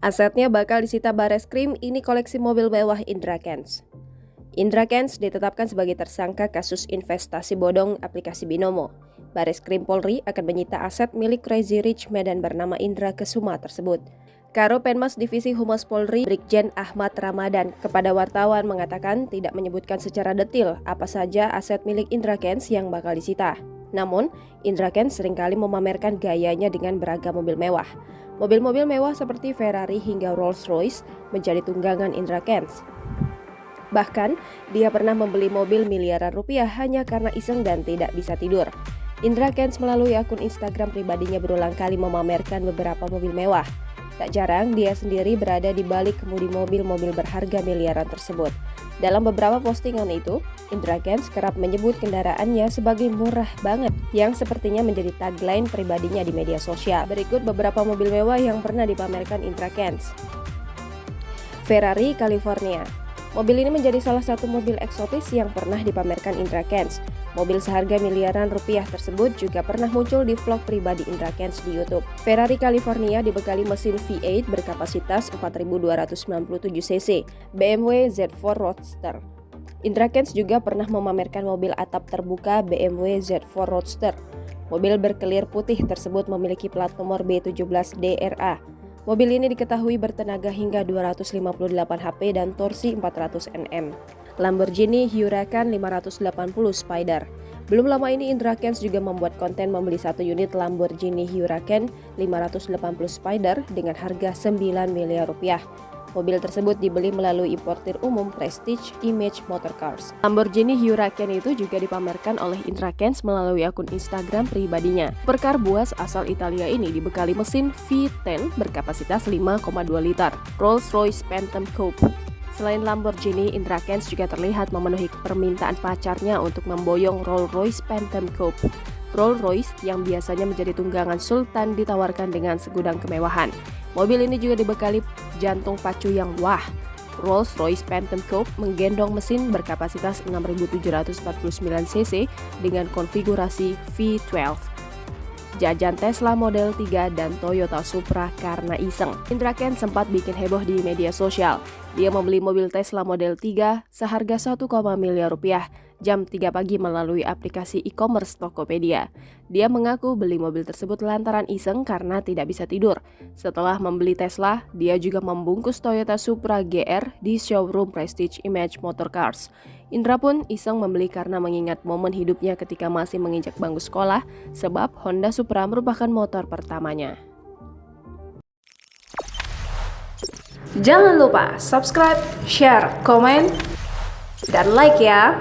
Asetnya bakal disita Bareskrim, ini koleksi mobil mewah Indra Kents. Indra Kents ditetapkan sebagai tersangka kasus investasi bodong aplikasi Binomo. Bareskrim Polri akan menyita aset milik Crazy Rich Medan bernama Indra Kesuma tersebut. Karo Penmas Divisi Humas Polri, Brigjen Ahmad Ramadan, kepada wartawan mengatakan tidak menyebutkan secara detail apa saja aset milik Indra Kents yang bakal disita. Namun, Indra Kents seringkali memamerkan gayanya dengan beragam mobil mewah. Mobil-mobil mewah seperti Ferrari hingga Rolls-Royce menjadi tunggangan Indra Kents. Bahkan, dia pernah membeli mobil miliaran rupiah hanya karena iseng dan tidak bisa tidur. Indra Kents melalui akun Instagram pribadinya berulang kali memamerkan beberapa mobil mewah. Tak jarang, dia sendiri berada di balik kemudi mobil-mobil berharga miliaran tersebut. Dalam beberapa postingan itu, Indra Kents kerap menyebut kendaraannya sebagai murah banget, yang sepertinya menjadi tagline pribadinya di media sosial. Berikut beberapa mobil mewah yang pernah dipamerkan Indra Kents. Ferrari California. Mobil ini menjadi salah satu mobil eksotis yang pernah dipamerkan Indra Kents. Mobil seharga miliaran rupiah tersebut juga pernah muncul di vlog pribadi Indra Kents di YouTube. Ferrari California dibekali mesin V8 berkapasitas 4.297 cc, BMW Z4 Roadster. Indra Kents juga pernah memamerkan mobil atap terbuka BMW Z4 Roadster. Mobil berkelir putih tersebut memiliki plat nomor B17DRA. Mobil ini diketahui bertenaga hingga 258 HP dan torsi 400 Nm. Lamborghini Huracan 580 Spider. Belum lama ini Indra Kents juga membuat konten membeli satu unit Lamborghini Huracan 580 Spider dengan harga 9 miliar rupiah. Mobil tersebut dibeli melalui importir umum Prestige Image Motorcars. Lamborghini Huracan itu juga dipamerkan oleh Indra Kents melalui akun Instagram pribadinya. Supercar buas asal Italia ini dibekali mesin V10 berkapasitas 5,2 liter, Rolls-Royce Phantom Coupe. Selain Lamborghini, Indra Kents juga terlihat memenuhi permintaan pacarnya untuk memboyong Rolls-Royce Phantom Coupe. Rolls-Royce yang biasanya menjadi tunggangan sultan ditawarkan dengan segudang kemewahan. Mobil ini juga dibekali jantung pacu yang wah. Rolls-Royce Phantom Coupe menggendong mesin berkapasitas 6.749 cc dengan konfigurasi V12. Jajan Tesla Model 3 dan Toyota Supra karena iseng. Indra Kents sempat bikin heboh di media sosial. Dia membeli mobil Tesla Model 3 seharga 1, miliar rupiah jam 3 pagi melalui aplikasi e-commerce Tokopedia. Dia mengaku beli mobil tersebut lantaran iseng karena tidak bisa tidur. Setelah membeli Tesla, dia juga membungkus Toyota Supra GR di showroom Prestige Image Motorcars. Indra pun iseng membeli karena mengingat momen hidupnya ketika masih menginjak bangku sekolah, sebab Honda Supra merupakan motor pertamanya. Jangan lupa subscribe, share, komen, dan like ya!